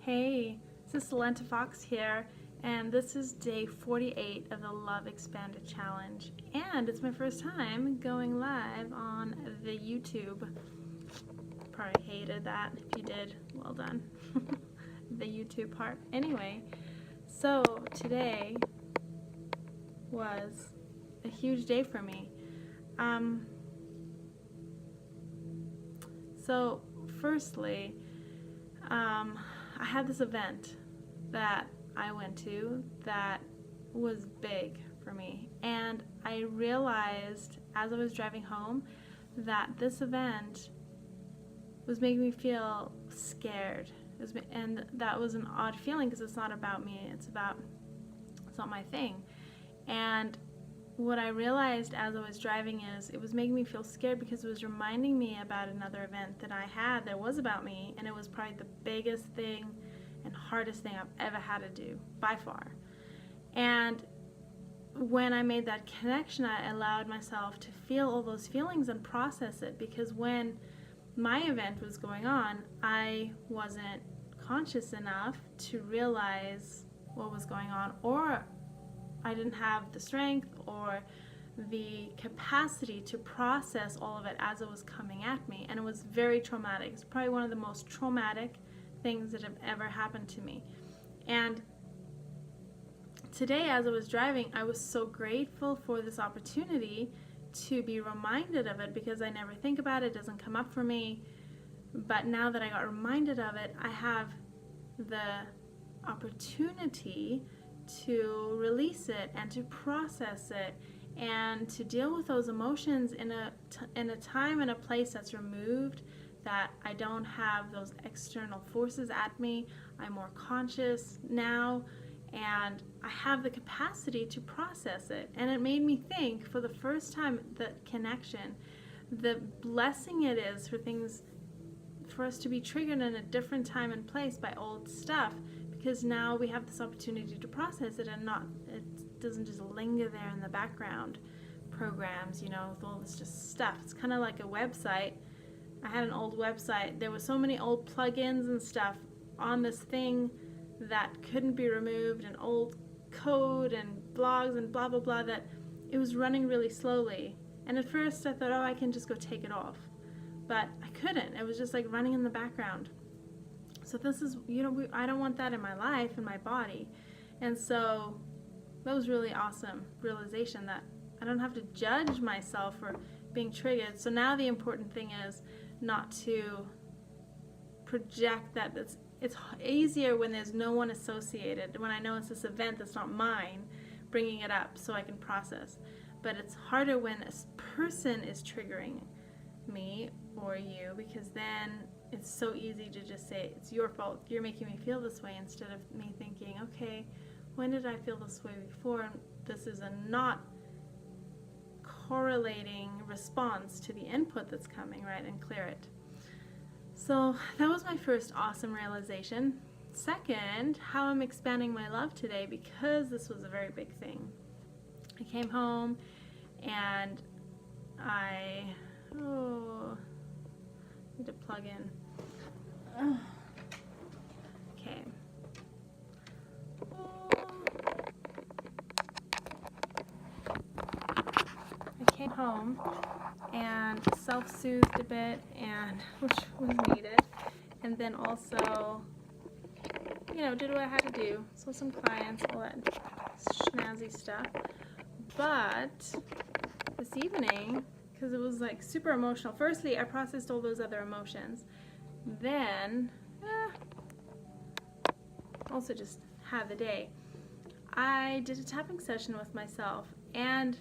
Hey, this is Lenta Fox here, and this is day 48 of the Love Expanded Challenge, and it's my first time going live on the YouTube. Probably hated that. If you did, well done. The YouTube part. Anyway, so today was a huge day for me. So firstly, I had this event that I went to that was big for me, and I realized as I was driving home that this event was making me feel scared, and that was an odd feeling because it's not about me, it's not my thing. And what I realized as I was driving is it was making me feel scared because it was reminding me about another event that I had that was about me, and it was probably the biggest thing and hardest thing I've ever had to do, by far. And when I made that connection, I allowed myself to feel all those feelings and process it, because when my event was going on, I wasn't conscious enough to realize what was going on, or I didn't have the strength or the capacity to process all of it as it was coming at me, and it was very traumatic. It's probably one of the most traumatic things that have ever happened to me. And today, as I was driving, I was so grateful for this opportunity to be reminded of it, because I never think about it, it doesn't come up for me. But now that I got reminded of it, I have the opportunity to release it and to process it and to deal with those emotions in a time and a place that's removed, that I don't have those external forces at me. I'm more conscious now, and I have the capacity to process it. And it made me think, for the first time, the connection, the blessing it is for us to be triggered in a different time and place by old stuff, because now we have this opportunity to process it, and it doesn't just linger there in the background programs, with all this just stuff. It's kind of like a website. I had an old website. There were so many old plugins and stuff on this thing that couldn't be removed, and old code and blogs and blah blah blah, that it was running really slowly. And at first I thought, oh, I can just go take it off, but I couldn't. It was just like running in the background. So this is, I don't want that in my life and my body. And so that was really awesome realization, that I don't have to judge myself for being triggered. So now the important thing is not to project that. It's easier when there's no one associated, when I know it's this event that's not mine, bringing it up so I can process. But it's harder when a person is triggering me or you, because then it's so easy to just say, it's your fault, you're making me feel this way, instead of me thinking, okay, when did I feel this way before? And this is a not correlating response to the input that's coming, right, and clear it. So that was my first awesome realization. Second, how I'm expanding my love today, because this was a very big thing. I came home and I need to plug in. Okay. I came home and self-soothed a bit, and which was needed, and then also, did what I had to do. So some clients, all that snazzy stuff. But this evening, because it was like super emotional. Firstly, I processed all those other emotions. Then, also just had the day. I did a tapping session with myself, and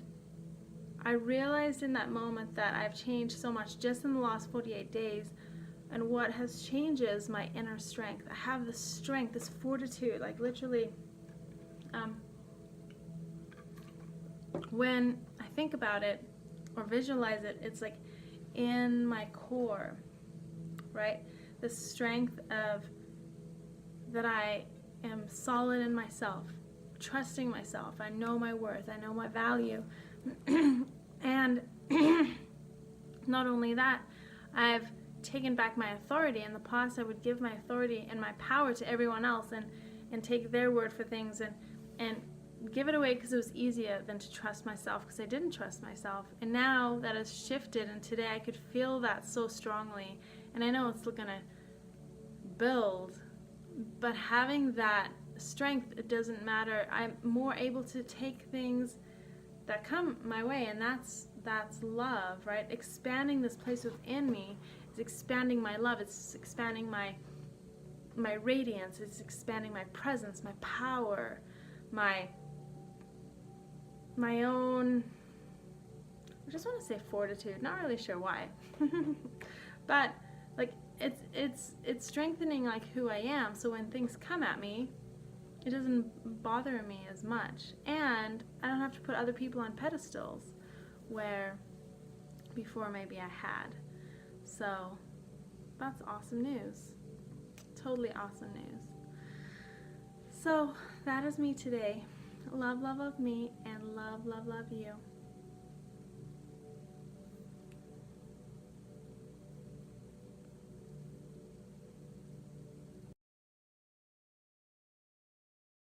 I realized in that moment that I've changed so much just in the last 48 days. And what has changed is my inner strength. I have this strength, this fortitude, like literally, when I think about it or visualize it, it's like in my core, right? The strength of that I am solid in myself, trusting myself. I know my worth, I know my value. And not only that, I've taken back my authority. In the past, I would give my authority and my power to everyone else and take their word for things and give it away because it was easier than to trust myself, because I didn't trust myself. And now that has shifted, and today I could feel that so strongly. And I know it's going to build, but having that strength, it doesn't matter. I'm more able to take things that come my way, and that's love, right? Expanding this place within me is expanding my love. It's expanding my radiance. It's expanding my presence, my power, my own, I just want to say fortitude, not really sure why. But like it's strengthening like who I am, so when things come at me, it doesn't bother me as much. And I don't have to put other people on pedestals where before maybe I had. So that's awesome news. Totally awesome news. So that is me today. Love, love, love me, and love, love, love you.